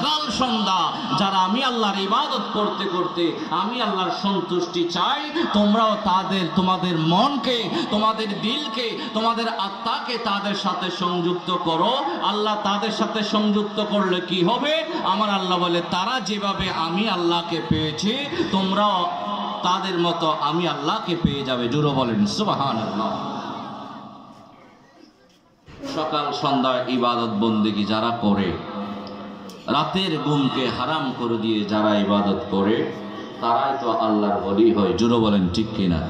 সকাল সন্ধ্যা যারা আমি আল্লাহর ইবাদত করতে করতে আমি আল্লাহর সন্তুষ্টি চাই, তোমরাও তোমাদের মনকে, তোমাদের দিলকে, তোমাদের আত্মাকে তাদের সাথে সংযুক্ত করো। আল্লাহ তাদের সাথে সংযুক্ত করলে কি হবে? আমার আল্লাহ বলে, তারা যেভাবে আমি আল্লাহকে পেয়েছে তোমরাও তাদের মতো আমি আল্লাহকে পেয়ে যাবে। জোরে বলেন সুবহানাল্লাহ। সকাল সন্ধ্যা ইবাদত বন্দেগী যারা করে, রাতের ঘুমকে হারাম করে দিয়ে যারা ইবাদত করে, তারাই তো আল্লাহর ওলি হয়। জোরে বলেন ঠিক কিনা?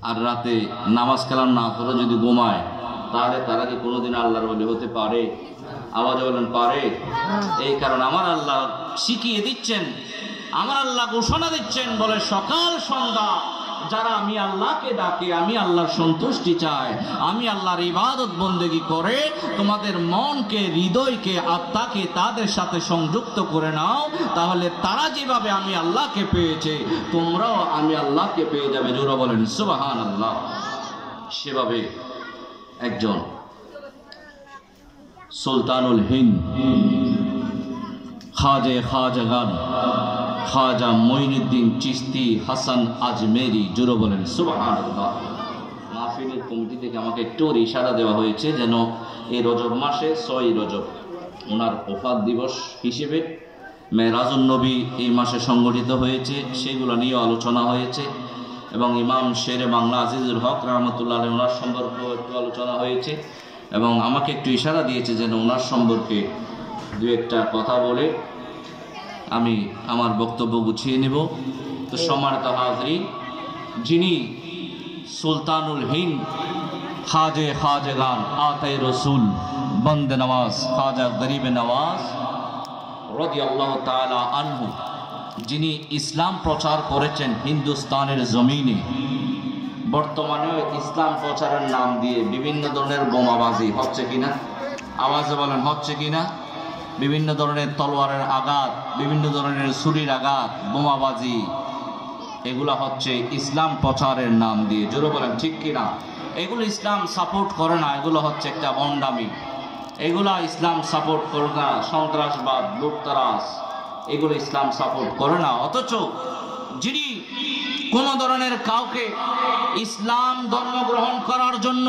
আর রাতে নামাজ কালাম না করে যদি ঘুমায়, তাহলে তারা কি কোনোদিন আল্লাহর ওলি হতে পারে? আওয়াজে বলেন পারে? এই কারণে আমার আল্লাহ শিখিয়ে দিচ্ছেন, আমার আল্লাহ ঘোষণা দিচ্ছেন, বলে সকাল সন্ধ্যা যারা আমি আল্লাহকে ডাকে, আমি আল্লাহর সন্তুষ্টি চায়, আমি আল্লাহর ইবাদত বন্দেগী করে তোমাদের মনকে, হৃদয়কে, আত্মাকে তাদের সাথে সংযুক্ত করে নাও, তাহলে তারা যেভাবে আমি আল্লাহকে পেয়েছে তোমরাও আমি আল্লাহকে পেয়ে যাবে। জোরে বলেন সুবহানাল্লাহ। সেভাবে একজন সুলতানুল হিন্দ খাজাগান খাজা মঈনুদ্দিন চিশতি হাসান আজমেরি, জোরে বলেন সুবহানাল্লাহ। মাহফিলের কমিটি থেকে আমাকে একটু ইশারা দেওয়া হয়েছে যেন এই রজব মাসে 6 রজব ওনার ওফাত দিবস হিসেবে মেরাজুন নবী এই মাসে সংগঠিত হয়েছে, সেগুলো নিয়ে আলোচনা হয়েছে এবং ইমাম শেরে বাংলা আজিজুল হক রহমতুল্লাহ আলাইহি ওনার সম্পর্কে একটু আলোচনা হয়েছে এবং আমাকে একটু ইশারা দিয়েছে যেন ওনার সম্পর্কে দু একটা কথা বলে আমি আমার বক্তব্য গুছিয়ে নেব। তো সম্মানিত হাজরিন, যিনি সুলতানুল হিন্দ খাজাগান আতায়ে রসুল বন্দে নওয়াজ খাজা গরিবে নওয়াজ রাদিয়াল্লাহু তাআলা আনহু, যিনি ইসলাম প্রচার করেছেন হিন্দুস্তানের জমিনে, বর্তমানে ইসলাম প্রচারের নাম দিয়ে বিভিন্ন ধরনের বোমাবাজি হচ্ছে কিনা? আওয়াজে বলেন হচ্ছে কিনা? বিভিন্ন ধরনের তলোয়ারের আঘাত, বিভিন্ন ধরনের ছুরির আঘাত, বোমাবাজি, এগুলা হচ্ছে ইসলাম প্রচারের নাম দিয়ে। জোরে বলেন ঠিক কিনা? এগুলো ইসলাম সাপোর্ট করে না, এগুলো হচ্ছে একটা ভণ্ডামি, এগুলা ইসলাম সাপোর্ট করে না। সন্ত্রাসবাদ, লুটতরাজ, এগুলো ইসলাম সাপোর্ট করে না। অথচ যিনি কোন ধরনের কাউকে ইসলাম ধর্ম গ্রহণ করার জন্য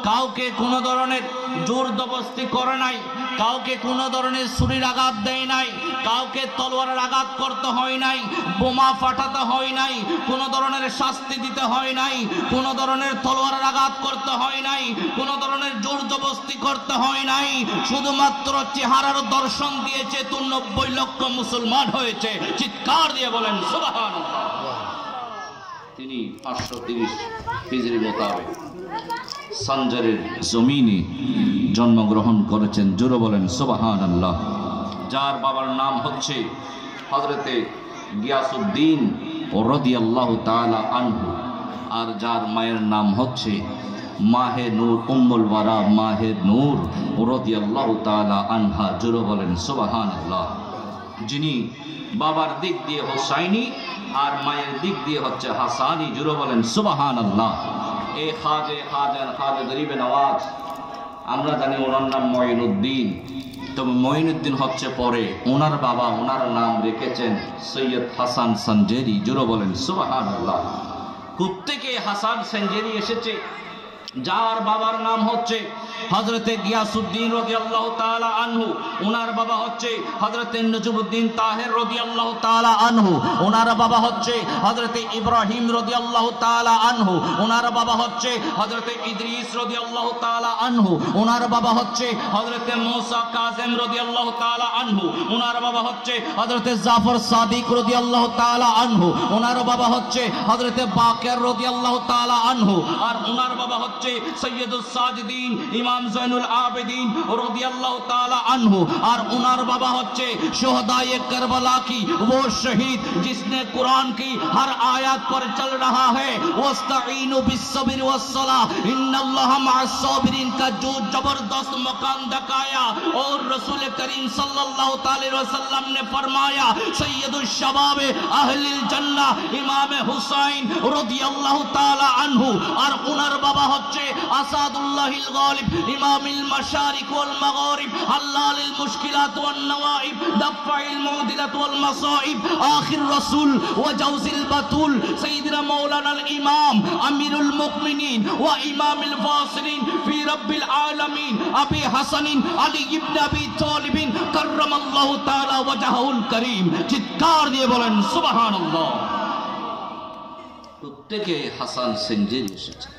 কাউকে কোন ধরনের জোর জবরদস্তি করে নাই, কাউকে কোন ধরনের ছুরির আঘাত দেয় নাই, কাউকে তলোয়ারের আঘাত করতে হয় নাই, বোমা ফাটাতে হয় নাই, কোন ধরনের শাস্তি দিতে হয় নাই, কোন ধরনের তলোয়ারের আঘাত করতে হয় নাই, কোন ধরনের জোর জবরদস্তি করতে হয় নাই, শুধুমাত্র চেহারার দর্শন দিয়েছে, 90 লক্ষ মুসলমান হয়েছে। চিৎকার দিয়ে বলেন সুবহানাল্লাহ। তিনি 530 হিজরি মোতাবেক সঞ্জারের জমিনে জন্মগ্রহণ করেছেন। জোরে বলেন সুবহানাল্লাহ। যার বাবার নাম হচ্ছে হযরতে গিয়াসউদ্দিন রাদিয়াল্লাহু তাআলা আনহু, আর যার মায়ের নাম হচ্ছে মাহে নূর উম্মুল ওয়ারা মাহে নূর রাদিয়াল্লাহু তাআলা আনহা। জোরে বলেন সুবহানাল্লাহ। যিনি বাবার দিক দিয়ে হোসাইনি আর মায়ের দিক দিয়ে হচ্ছে হাসানি। জোরে বলেন সুবহানাল্লাহ। এই খাজা গরিবে নওয়াজ, আমরা জানি ওনার নাম মঈনুদ্দিন, তবে মঈনুদ্দিন হচ্ছে পরে, ওনার বাবা ওনার নাম রেখেছেন সৈয়দ হাসান সঞ্জেরি। জোরে বলেন সুবহানাল্লাহ। কোত্থেকে হাসান সঞ্জেরি এসেছে? যার বাবার নাম হচ্ছে হযরতে গিয়াসউদ্দিন রাদিয়াল্লাহু তাআলা আনহু, ওনার বাবা হচ্ছে হযরতে নজমুদ্দিন তাহের রাদিয়াল্লাহু তাআলা আনহু, ওনার বাবা হচ্ছে হযরতে ইব্রাহিম রাদিয়াল্লাহু তাআলা আনহু, ওনার বাবা হচ্ছে হযরতে ইদ্রিস রাদিয়াল্লাহু তাআলা আনহু, ওনার বাবা হচ্ছে হযরতে মুসা কাযিম রাদিয়াল্লাহু তাআলা আনহু, ওনার বাবা হচ্ছে হযরতে জাফর সাদিক রাদিয়াল্লাহু তাআলা আনহু, ওনার বাবা হচ্ছে হযরতে বাকের রাদিয়াল্লাহু তাআলা আনহু, আর ওনার বাবা হচ্ছে সৈয়দুস সাজিদিন ইমাম জৈনুল আবেদিন রাদিয়াল্লাহু তাআলা আনহু, আর उनर बाबा होच्छे शुहदाए करबला की वो शहीद जिसने कुरान की हर आयत पर चल रहा है वस्तईनु बिस्सब्र वस्सलाह इन्नल्लाहा मअस-साबिरीन का जो जबरदस्त मकाम दिखाया। और रसूल करीम सल्लल्लाहु अलैहि वसल्लम ने फरमाया सैयदुश शबाब अहलिल जन्नह इमाम हुसैन रादियाल्लाहु ताला अन्हु। और उनर बाबा होच्छे হচ্ছে আসাদুল্লাহিল গালিব ইমামিল মাশারিক ওয়াল মাগারিব হাল্লালিল মুশকিলাত ওয়ান নওয়াইব দাফাইল মুদিলাত ওয়াল মাসাইব আখির রাসূল ওয়া জাওজিল বাতুল সাইয়্যিদনা মাওলানাল ইমাম আমিরুল মুমিনিন ওয়া ইমামিল ফাসিলিন ফি রাব্বিল আলামিন আবি হাসানিন আলী ইবনে আবি তালিব কাররামাল্লাহু তাআলা ওয়াজহুল কারীম। চিৎকার দিয়ে বলেন সুবহানাল্লাহ। প্রত্যেকে হাসান সেনজেরি এসেছে।